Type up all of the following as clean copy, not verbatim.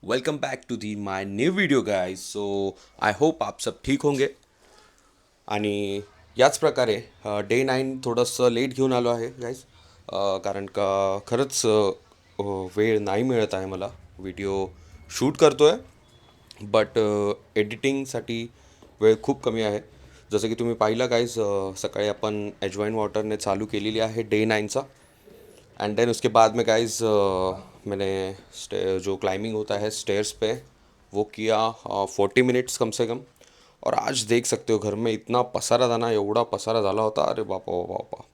Welcome back to the my new video guys. So I hope आप सब ठीक होंगे. आणि याच प्रकारे डे 9 थोडंसं लेट घेऊन आलो आहे गाईज. कारण का खरंच वेळ नाही मिळत आहे मला. व्हिडिओ शूट करतो आहे बट एडिटिंगसाठी वेळ खूप कमी आहे. जसं की तुम्ही पाहिलं गाईज, सकाळी आपण एजवाइन वॉटरने चालू केलेली आहे डे 9चा. एंड देन उसके बाद में गाइस मैंने जो क्लाइंबिंग होता है स्टेयर्स पे वो किया 40 मिनट्स कम से कम. और आज देख सकते हो घर में इतना पसारा था ना, एवढा पसारा झाला होता. अरे बापा बापा बापा,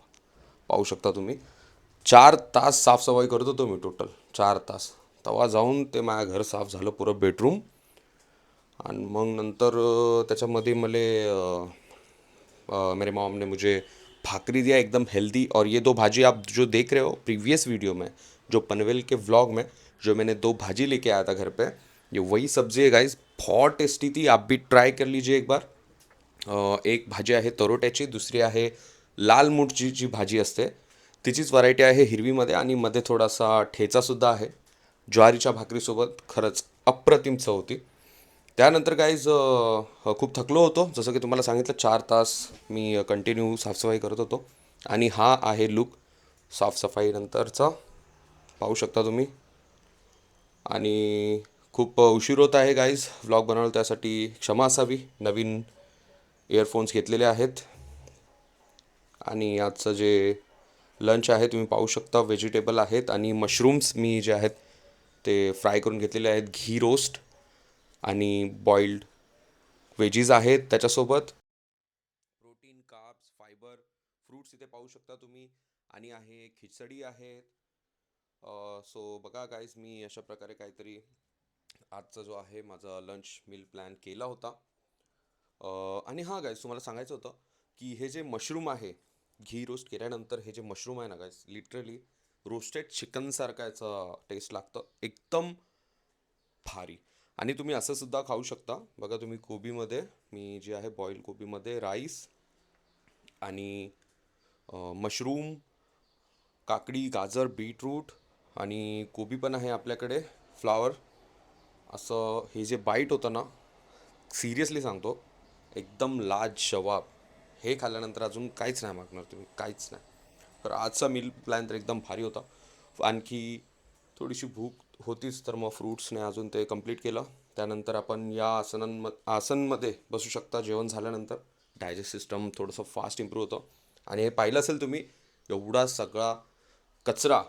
पाहू शकता तुम्ही. 4 तास साफसफाई करत होतो मी, टोटल 4 तास. तेव्हा जाऊन ते माझं घर साफ झालं, पुरं बेडरूम. आणि मग नंतर त्याच्यामध्ये मेरे मॉम ने मुझे भाकरी दिया एकदम हेल्दी. और ये दो भाजी आप जो देख रहे हो प्रीवियस वीडियो में, जो पनवेल के व्लॉग में जो मैंने दो भाजी लेके आया था घर पे, ये वही सब्जी है गाइस. बहुत टेस्टी थी, आप भी ट्राई कर लीजिए एक बार. एक भाजी आहे तरोट्याची, दुसरी आहे लाल मूठची जी भाजी असते तिचीच व्हरायटी आहे हिरवीमध्ये. आणि मध्ये थोडासा ठेचासुद्धा आहे ज्वारीच्या भाकरीसोबत. खरंच अप्रतिम चव होती. त्यानंतर गाईज खूप थकलो होतो, जसं की तुम्हाला सांगितलं 4 तास मी कंटिन्यू साफसफाई करत होतो. आणि हा आहे लुक साफसफाईनंतरचा, पाहू शकता तुम्ही. आणि खूप उशीर होत आहे गाईज व्लॉग बनवलं, त्यासाठी क्षमा असावी. नवीन इयरफोन्स घेतलेले आहेत. आणि आजचं जे लंच आहे तुम्ही पाहू शकता, व्हेजिटेबल आहेत आणि मशरूम्स मी जे आहेत ते फ्राय करून घेतलेले आहेत. घी रोस्ट आणि बॉइल्ड व्हेजीज आहेत त्याच्यासोबत. प्रोटीन, कार्ब्स, फायबर, फ्रूट्स इथे पाहू शकता तुम्ही. आणि आहे खिचडी आहे. सो बघा गाईज, मी अशा प्रकारे काहीतरी आजचा जो आहे माझा लंच मील प्लॅन केला होता. आणि हां गाईज, तुम्हाला सांगायचं होतं की हे जे मशरूम आहे, घी रोस्ट केल्यानंतर हे जे मशरूम आहे ना गाईज, लिटरली रोस्टेड चिकनसारखा याचा टेस्ट लागतं, एकदम भारी. आणि तुम्ही असं सुद्धा खाऊ शकता. बघा तुम्ही, कोबीमध्ये मी जे आहे बॉईल कोबीमध्ये राईस आणि मशरूम, काकडी, गाजर, बीटरूट आणि कोबी पण आहे आपल्याकडे, फ्लावर. असं हे जे बाईट होतं ना, सिरियसली सांगतो, एकदम लाजवाब. हे खाल्ल्यानंतर अजून काहीच नाही मागणार तुम्ही, काहीच नाही. तर आजचा मील प्लॅन तर एकदम भारी होता. आणखी थोडीशी भूक होतीच, तर मग फ्रूट्सने अजून ते कंप्लीट केलं. त्यानंतर आपण या आसनमध्ये बसू शकता जेवण झाल्यानंतर. डायजेस्ट सिस्टम थोडंसं फास्ट इम्प्रूव्ह होतं. आणि हे पाहिलं असेल तुम्ही, एवढा सगळा कचरा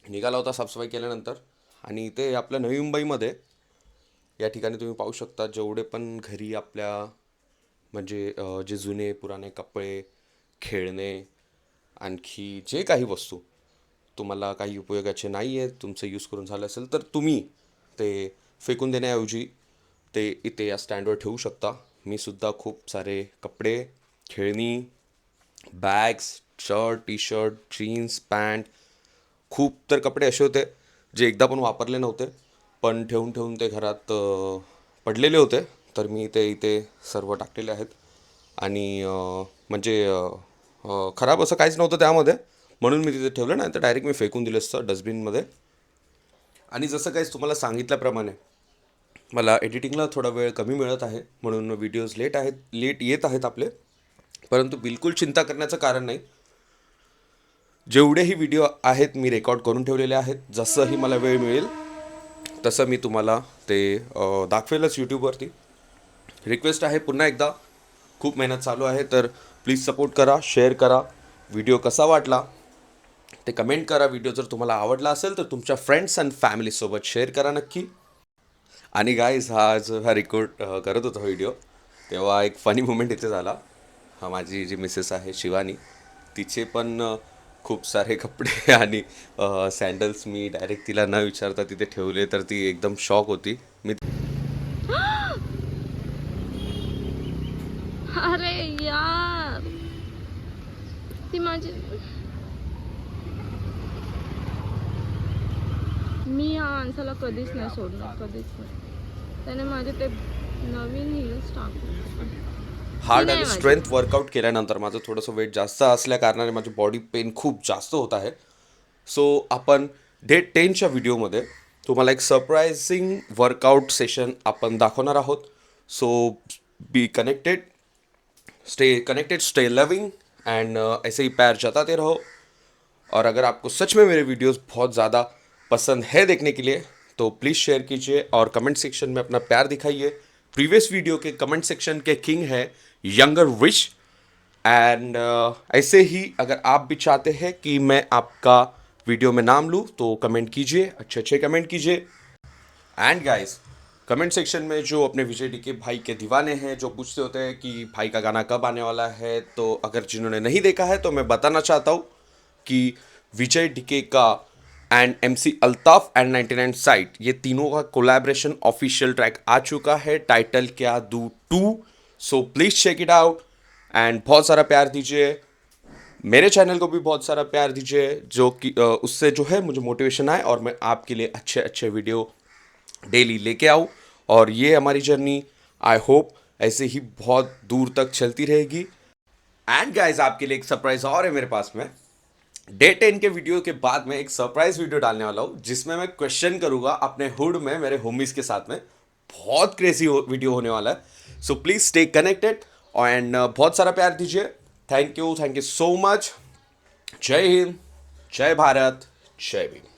निघाला होता साफसफाई केल्यानंतर. आणि इथे आपल्या नवी मुंबईमध्ये या ठिकाणी तुम्ही पाहू शकता, जेवढे पण घरी आपल्या म्हणजे जे जुने पुराणे कपडे, खेळणे, आणखी जे काही वस्तू तुम्हाला काही उपयोगाचे नाही आहेत, तुमचं यूज करून झालं असेल, तर तुम्ही ते फेकून देण्याऐवजी ते इथे या स्टँडवर ठेवू शकता. मी सुद्धा खूप सारे कपडे, खेळणी, bags, shirt, T shirt, jeans, pant, खूप तर कपडे असे होते जे एकदा पण वापरले नव्हते, पण ठेवून ठेवून ते घरात पडलेले होते. तर मी ते इथे सर्व टाकलेले आहेत. आणि म्हणजे खराब असं काहीच नव्हतं त्यामध्ये, म्हणून मी तिथे ठेवलं. नाही तर डायरेक्ट मी फेकून दिलं असतं डस्टबिनमध्ये. आणि जसं काही तुम्हाला सांगितल्याप्रमाणे मला एडिटिंगला थोडा वेळ कमी मिळत आहे, म्हणून व्हिडिओज लेट येत आहेत आपले. परंतु बिलकुल चिंता करण्याचं कारण नाही. जेवढेही व्हिडिओ आहेत मी रेकॉर्ड करून ठेवलेले आहेत. जसंही मला वेळ मिळेल तसं मी तुम्हाला ते दाखवेलच यूट्यूबवरती. रिक्वेस्ट आहे पुन्हा एकदा, खूप मेहनत चालू आहे, तर प्लीज सपोर्ट करा, शेअर करा. व्हिडिओ कसा वाटला ते कमेंट करा. व्हिडिओ जर तुम्हाला आवडला असेल तर तुमच्या फ्रेंड्स अँड फॅमिलीसोबत शेअर करा नक्की. आणि गाईज, हा रेकॉर्ड करत होता व्हिडिओ, तेव्हा एक फनी मुमेंट इथे झाला. हा, माझी जी मिसेस आहे शिवानी, तिचे पण खूप सारे कपडे आणि सँडल्स मी डायरेक्ट तिला न विचारता तिथे ठेवले, तर ती एकदम शॉक होती. मी अरे यार, ती माझी. मी या माणसाला कधीच नाही सोडणार, कधीच नाही. त्याने माझे ते नवीन हिल्स टाकले. ती हार्ड नाही आणि माझी. स्ट्रेंथ वर्कआउट केल्यानंतर माझं थोडंसं वेट जास्त असल्या कारणाने माझी बॉडी पेन खूप जास्त होत आहे. सो आपण डे 10च्या व्हिडिओमध्ये तुम्हाला एक सरप्राइजिंग वर्कआउट सेशन आपण दाखवणार आहोत. So be connected, stay loving end ऐसे ही पैर जताते रहो. और अगर आपको सच में मेरे वीडियोस बहुत ज़्यादा पसंद है देखने के लिए तो प्लीज़ शेयर कीजिए और कमेंट सेक्शन में अपना प्यार दिखाइए. प्रीवियस वीडियो के कमेंट सेक्शन के किंग है यंगर विश. एंड ऐसे ही अगर आप भी चाहते हैं कि मैं आपका वीडियो में नाम लूँ तो कमेंट कीजिए, अच्छे अच्छे कमेंट कीजिए. एंड गाइस, कमेंट सेक्शन में जो अपने विजय डी के भाई के दीवाने हैं, जो पूछते होते हैं कि भाई का गाना कब आने वाला है, तो अगर जिन्होंने नहीं देखा है तो मैं बताना चाहता हूँ कि विजय डीके का end MC Altaf end 99 site, ये तीनों का कोलैबोरेशन ऑफिशियल ट्रैक आ चुका है, टाइटल क्या दू 2. So please check it out and बहुत सारा प्यार दीजिए. मेरे चैनल को भी बहुत सारा प्यार दीजिए, जो कि उससे जो है मुझे मोटिवेशन आए और मैं आपके लिए अच्छे अच्छे वीडियो डेली लेके आऊँ. और ये हमारी जर्नी आई होप ऐसे ही बहुत दूर तक चलती रहेगी. एंड गाइस, आपके लिए एक सरप्राइज और है मेरे पास में. डे 10 के वीडियो के बाद में एक सरप्राइज वीडियो डालने वाला हूँ जिसमें मैं क्वेश्चन करूँगा अपने हुड में मेरे होमीज के साथ में. बहुत क्रेजी वीडियो होने वाला है. So please stay connected and बहुत सारा प्यार दीजिए. Thank you so much. जय हिंद, जय भारत, जय भीम.